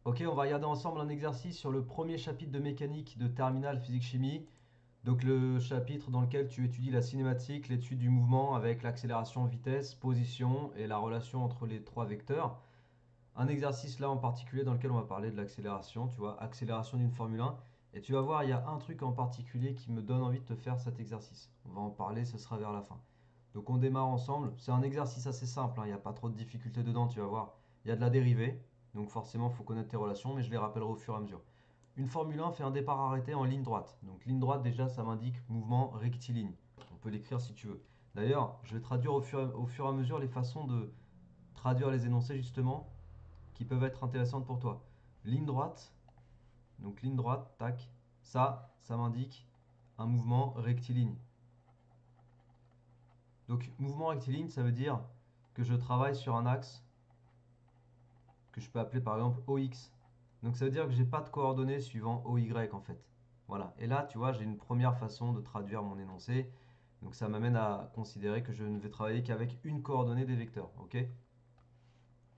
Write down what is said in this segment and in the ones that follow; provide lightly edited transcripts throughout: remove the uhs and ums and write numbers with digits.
Ok, on va regarder ensemble un exercice sur le premier chapitre de mécanique de terminale physique-chimie. Donc le chapitre dans lequel tu étudies la cinématique, l'étude du mouvement avec l'accélération, vitesse, position et la relation entre les trois vecteurs. Un exercice là en particulier dans lequel on va parler de l'accélération, tu vois, accélération d'une Formule 1. Et tu vas voir, il y a un truc en particulier qui me donne envie de te faire cet exercice. On va en parler, ce sera vers la fin. Donc on démarre ensemble. C'est un exercice assez simple, hein, il n'y a pas trop de difficultés dedans, tu vas voir. Il y a de la dérivée, donc forcément il faut connaître tes relations, mais je les rappellerai au fur et à mesure. Une Formule 1 fait un départ arrêté en ligne droite. Donc ligne droite déjà ça m'indique mouvement rectiligne. On peut l'écrire si tu veux. D'ailleurs, je vais traduire au fur et à mesure les façons de traduire les énoncés justement qui peuvent être intéressantes pour toi. Ligne droite, donc ligne droite, tac, ça m'indique un mouvement rectiligne. Donc mouvement rectiligne, ça veut dire que je travaille sur un axe que je peux appeler par exemple OX. Donc ça veut dire que j'ai pas de coordonnées suivant OY en fait. Voilà. Et là, tu vois, j'ai une première façon de traduire mon énoncé. Donc ça m'amène à considérer que je ne vais travailler qu'avec une coordonnée des vecteurs. Ok.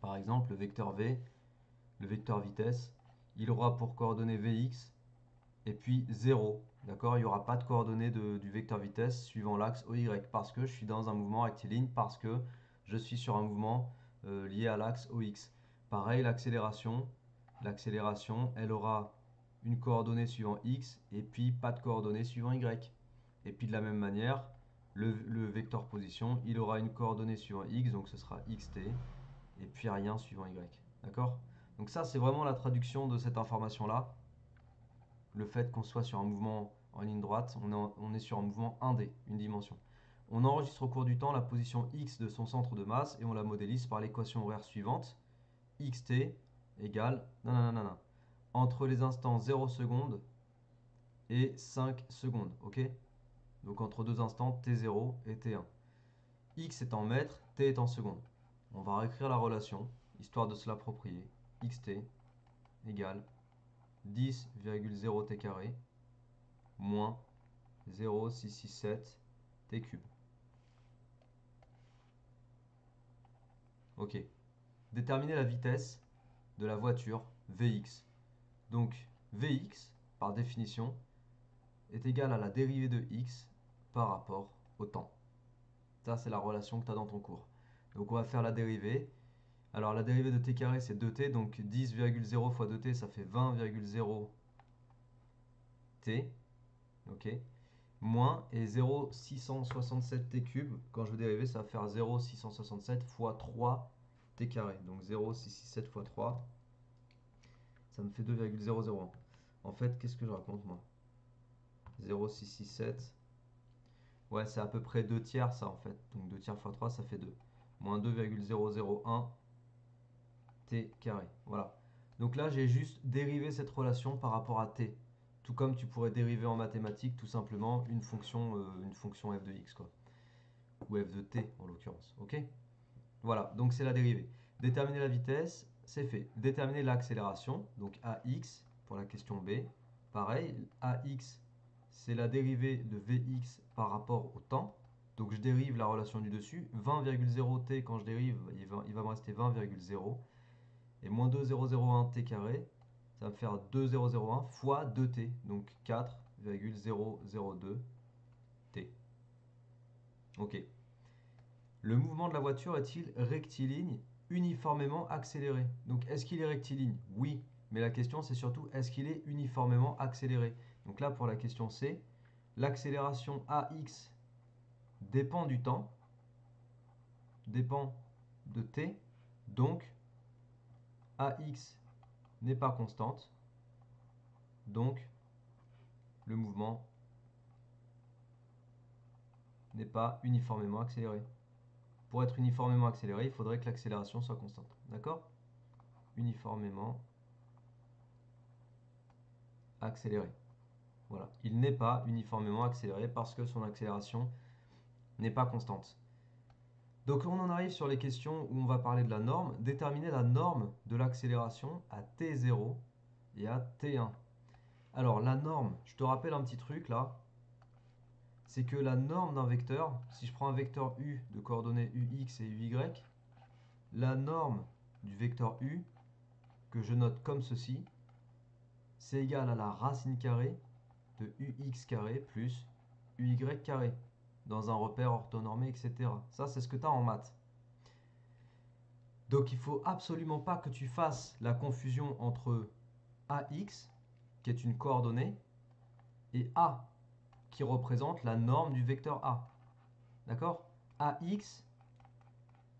Par exemple, le vecteur V, le vecteur vitesse, il aura pour coordonnée Vx et puis 0. D'accord. Il n'y aura pas de coordonnées du vecteur vitesse suivant l'axe OY parce que je suis dans un mouvement rectiligne, parce que je suis sur un mouvement lié à l'axe OX. Pareil, l'accélération, elle aura une coordonnée suivant X et puis pas de coordonnée suivant Y. Et puis de la même manière, le vecteur position, il aura une coordonnée suivant X, donc ce sera XT, et puis rien suivant Y. D'accord. Donc ça, c'est vraiment la traduction de cette information-là. Le fait qu'on soit sur un mouvement en ligne droite, on est sur un mouvement 1D, une dimension. On enregistre au cours du temps la position x de son centre de masse et on la modélise par l'équation horaire suivante. Xt égale nanana, entre les instants 0 secondes et 5 secondes. Ok. Donc entre deux instants t0 et t1. X est en mètres, t est en secondes. On va réécrire la relation, histoire de se l'approprier. Xt égale 10,0 t carré moins 0,667 t cube. Ok. Déterminer la vitesse de la voiture Vx. Donc Vx, par définition, est égal à la dérivée de x par rapport au temps. Ça, c'est la relation que tu as dans ton cours. Donc on va faire la dérivée. Alors la dérivée de t carré, c'est 2t, donc 10,0 fois 2t, ça fait 20,0 t. Ok. Moins et 0,667 t cube. Quand je vais dériver, ça va faire 0,667 fois 3 t carré. Donc 0,667 fois 3, ça me fait 2,001. En fait, qu'est-ce que je raconte moi? 0,667. Ouais, c'est à peu près 2 tiers ça en fait. Donc 2 tiers fois 3, ça fait 2. Moins 2,001 t carré. Voilà. Donc là, j'ai juste dérivé cette relation par rapport à t. Tout comme tu pourrais dériver en mathématiques tout simplement une fonction f de x, quoi. Ou f de t en l'occurrence. Ok. Voilà, donc c'est la dérivée. Déterminer la vitesse, c'est fait. Déterminer l'accélération, donc ax pour la question B. Pareil, ax, c'est la dérivée de vx par rapport au temps. Donc je dérive la relation du dessus. 20,0t, quand je dérive, il va me rester 20,0. Et moins 2,001 t carré, ça va me faire 2,001 fois 2t, donc 4,002 t. Ok. Le mouvement de la voiture est-il rectiligne, uniformément accéléré? Donc est-ce qu'il est rectiligne? Oui, mais la question c'est surtout est-ce qu'il est uniformément accéléré? Donc là pour la question C, l'accélération AX dépend du temps, dépend de t, donc AX n'est pas constante, donc le mouvement n'est pas uniformément accéléré. Pour être uniformément accéléré, il faudrait que l'accélération soit constante. D'accord? Uniformément accéléré. Voilà. Il n'est pas uniformément accéléré parce que son accélération n'est pas constante. Donc on en arrive sur les questions où on va parler de la norme. Déterminer la norme de l'accélération à t0 et à t1. Alors la norme, je te rappelle un petit truc là. C'est que la norme d'un vecteur, si je prends un vecteur u de coordonnées ux et uy, la norme du vecteur u que je note comme ceci, c'est égal à la racine carrée de ux carré plus uy carré, dans un repère orthonormé, etc. Ça, c'est ce que tu as en maths. Donc, il ne faut absolument pas que tu fasses la confusion entre ax, qui est une coordonnée, et a, qui représente la norme du vecteur a. D'accord? Ax,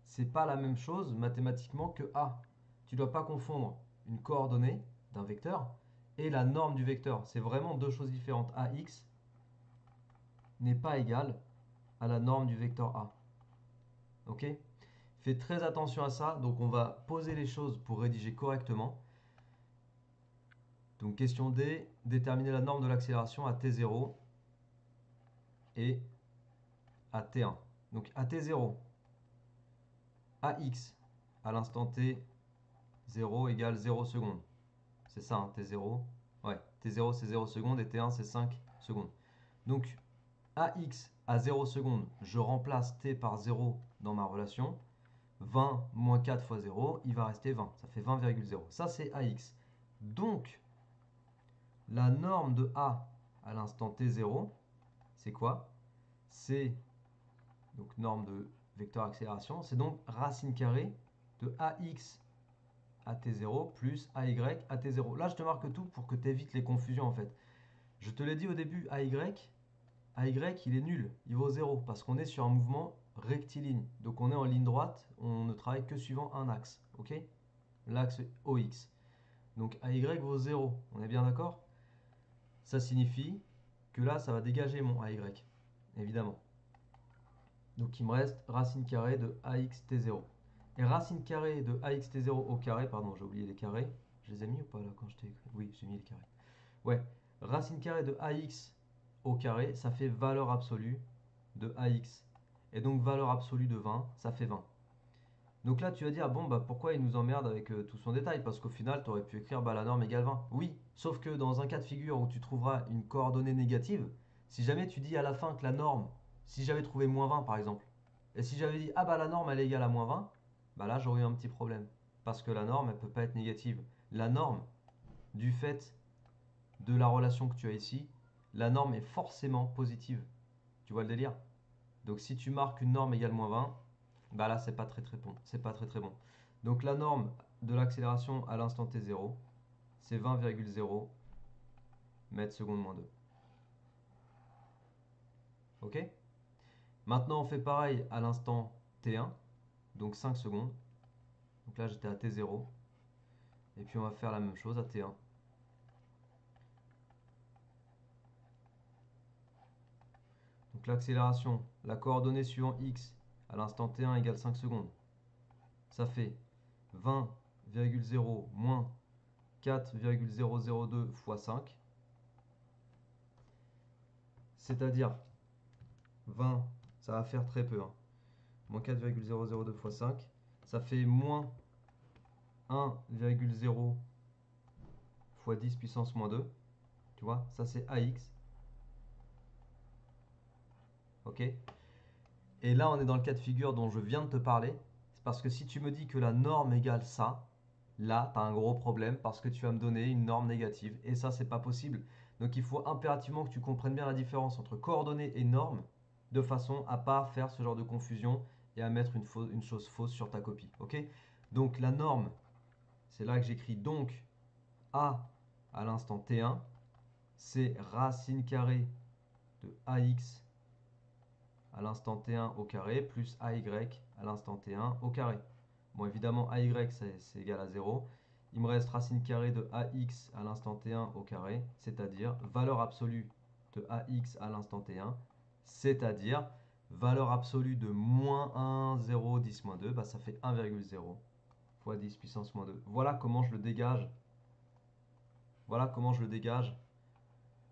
c'est pas la même chose mathématiquement que a. Tu ne dois pas confondre une coordonnée d'un vecteur et la norme du vecteur. C'est vraiment deux choses différentes. Ax n'est pas égal à la norme du vecteur a. Ok? Fais très attention à ça. Donc on va poser les choses pour rédiger correctement. Donc question D, déterminer la norme de l'accélération à t0 et à t1. Donc à t0, ax à l'instant t 0 égale 0 secondes. C'est ça, hein, t0. Ouais, t0 c'est 0 secondes et t1 c'est 5 secondes. Donc ax à 0 secondes, je remplace t par 0 dans ma relation. 20 moins 4 fois 0, il va rester 20. Ça fait 20,0. Ça c'est ax. Donc la norme de a à l'instant t0, c'est quoi? C'est donc norme de vecteur accélération, c'est donc racine carrée de ax à t0 plus ay à t0. Là, je te marque tout pour que tu évites les confusions en fait. Je te l'ai dit au début, ay, il est nul, il vaut 0 parce qu'on est sur un mouvement rectiligne. Donc on est en ligne droite, on ne travaille que suivant un axe, ok? L'axe OX. Donc ay vaut 0, on est bien d'accord? Ça signifie que là, ça va dégager mon ay, évidemment. Donc il me reste racine carrée de ax t0. Et racine carrée de ax t0 au carré, pardon, j'ai oublié les carrés. Je les ai mis ou pas là quand je t'ai écrit? Oui, j'ai mis les carrés. Ouais, racine carrée de ax au carré, ça fait valeur absolue de ax. Et donc valeur absolue de 20, ça fait 20. Donc là, tu vas dire, bon, bah pourquoi il nous emmerde avec tout son détail? Parce qu'au final, tu aurais pu écrire bah, la norme égale 20. Oui, sauf que dans un cas de figure où tu trouveras une coordonnée négative, si jamais tu dis à la fin que la norme, si j'avais trouvé moins 20 par exemple, et si j'avais dit, ah bah la norme elle est égale à moins 20, bah là j'aurais eu un petit problème. Parce que la norme, elle peut pas être négative. La norme, du fait de la relation que tu as ici, la norme est forcément positive. Tu vois le délire? Donc si tu marques une norme égale moins 20, bah là c'est pas très très bon. C'est pas très très bon. Donc la norme de l'accélération à l'instant t0, c'est 20,0 mètres secondes moins 2. Ok? Maintenant on fait pareil à l'instant t1, donc 5 secondes. Donc là j'étais à t0. Et puis on va faire la même chose à t1. Donc l'accélération, la coordonnée suivant x à l'instant t1 égale 5 secondes. Ça fait 20,0 moins 4,002 fois 5. C'est-à-dire 20, ça va faire très peu. Hein. Moins 4,002 fois 5. Ça fait moins 1,0 fois 10 puissance moins 2. Tu vois, ça c'est AX. Ok? Et là, on est dans le cas de figure dont je viens de te parler. C'est parce que si tu me dis que la norme égale ça, là, tu as un gros problème parce que tu vas me donner une norme négative. Et ça, c'est pas possible. Donc il faut impérativement que tu comprennes bien la différence entre coordonnées et normes de façon à pas faire ce genre de confusion et à mettre une chose fausse sur ta copie. Ok? Donc la norme, c'est là que j'écris donc A à l'instant T1, c'est racine carrée de AX à l'instant T1 au carré plus AY à l'instant T1 au carré. Bon, évidemment, AY c'est égal à 0. Il me reste racine carrée de AX à l'instant T1 au carré, c'est-à-dire valeur absolue de AX à l'instant T1, c'est-à-dire valeur absolue de moins 1, 0, 10, moins 2, bah, ça fait 1,0 fois 10 puissance moins 2. Voilà comment je le dégage. Voilà comment je le dégage,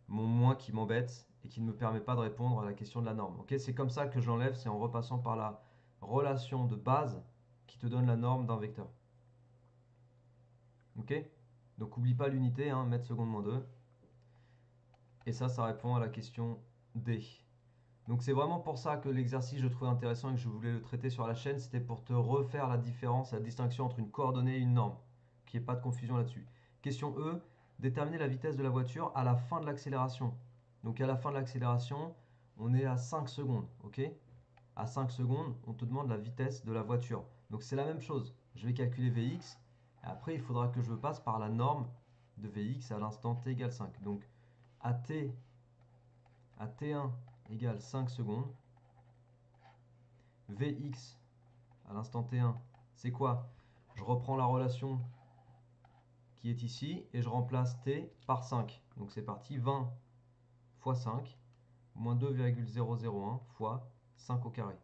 mon moins qui m'embête et qui ne me permet pas de répondre à la question de la norme. Okay, c'est comme ça que je l'enlève, c'est en repassant par la relation de base qui te donne la norme d'un vecteur. Ok? Donc n'oublie pas l'unité, hein, mètres secondes moins 2. Et ça répond à la question D. Donc c'est vraiment pour ça que l'exercice je trouvais intéressant et que je voulais le traiter sur la chaîne, c'était pour te refaire la différence, la distinction entre une coordonnée et une norme, qu'il n'y ait pas de confusion là-dessus. Question E, déterminer la vitesse de la voiture à la fin de l'accélération. Donc à la fin de l'accélération, on est à 5 secondes, ok? À 5 secondes, on te demande la vitesse de la voiture. Donc c'est la même chose. Je vais calculer Vx. Et après, il faudra que je passe par la norme de Vx à l'instant t égale 5. Donc à t1 égale 5 secondes. Vx à l'instant t1, c'est quoi? Je reprends la relation qui est ici et je remplace t par 5. Donc c'est parti, 20 fois 5, moins 2,001 fois 5 au carré.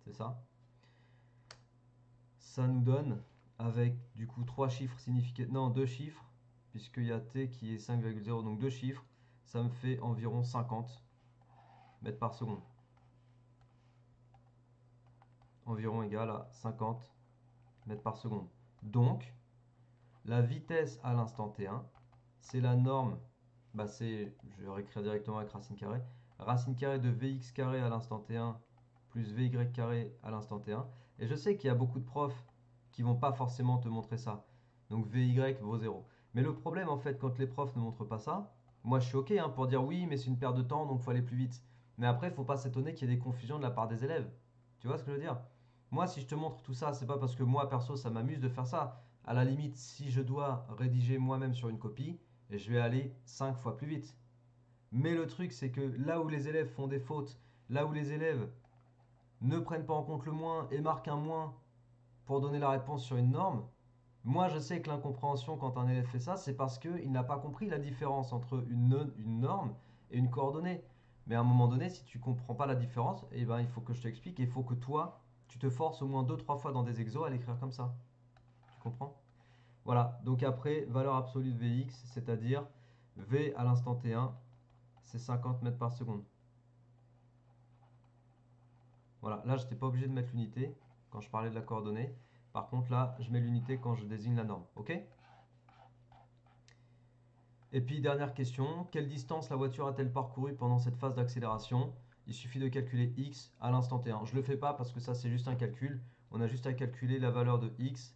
C'est ça? Ça nous donne, avec du coup 3 chiffres significatifs, non 2 chiffres, puisqu'il y a t qui est 5,0, donc 2 chiffres, ça me fait environ 50 mètres par seconde. Environ égal à 50 mètres par seconde. Donc, la vitesse à l'instant t1, c'est la norme, je vais réécrire directement avec racine carrée de vx carré à l'instant t1 plus vy carré à l'instant t1. Et je sais qu'il y a beaucoup de profs qui vont pas forcément te montrer ça. Donc vy vaut 0. Mais le problème en fait, quand les profs ne montrent pas ça, moi je suis ok hein, pour dire oui, mais c'est une perte de temps, donc il faut aller plus vite. Mais après, il ne faut pas s'étonner qu'il y ait des confusions de la part des élèves. Tu vois ce que je veux dire? Moi, si je te montre tout ça, c'est pas parce que moi, perso, ça m'amuse de faire ça. À la limite, si je dois rédiger moi-même sur une copie, je vais aller 5 fois plus vite. Mais le truc, c'est que là où les élèves font des fautes, là où les élèves ne prennent pas en compte le moins et marquent un moins pour donner la réponse sur une norme, moi je sais que l'incompréhension quand un élève fait ça, c'est parce qu'il n'a pas compris la différence entre une norme et une coordonnée. Mais à un moment donné, si tu ne comprends pas la différence, eh ben, il faut que je t'explique et il faut que toi, tu te forces au moins 2-3 fois dans des exos à l'écrire comme ça. Tu comprends? Voilà, donc après, valeur absolue de Vx, c'est-à-dire V à l'instant t1, c'est 50 mètres par seconde. Voilà, là, je n'étais pas obligé de mettre l'unité quand je parlais de la coordonnée. Par contre, là, je mets l'unité quand je désigne la norme. Ok? Et puis, dernière question. Quelle distance la voiture a-t-elle parcouru pendant cette phase d'accélération? Il suffit de calculer x à l'instant t1. Je ne le fais pas parce que ça, c'est juste un calcul. On a juste à calculer la valeur de x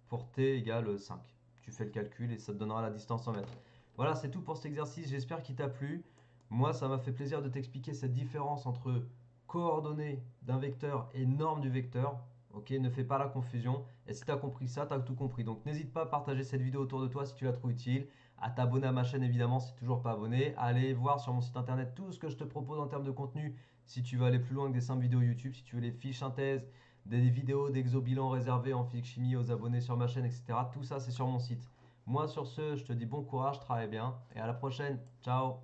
pour t égale 5. Tu fais le calcul et ça te donnera la distance en mètres. Voilà, c'est tout pour cet exercice. J'espère qu'il t'a plu. Moi, ça m'a fait plaisir de t'expliquer cette différence entre coordonnées d'un vecteur et norme du vecteur. Ok, ne fais pas la confusion. Et si tu as compris ça, tu as tout compris. Donc n'hésite pas à partager cette vidéo autour de toi si tu la trouves utile, à t'abonner à ma chaîne évidemment si tu n'es toujours pas abonné, à aller voir sur mon site internet tout ce que je te propose en termes de contenu si tu veux aller plus loin que des simples vidéos YouTube, si tu veux les fiches synthèse, des vidéos d'exobilan réservées en physique chimie aux abonnés sur ma chaîne, etc. Tout ça c'est sur mon site. Moi sur ce, je te dis bon courage, travaille bien et à la prochaine. Ciao.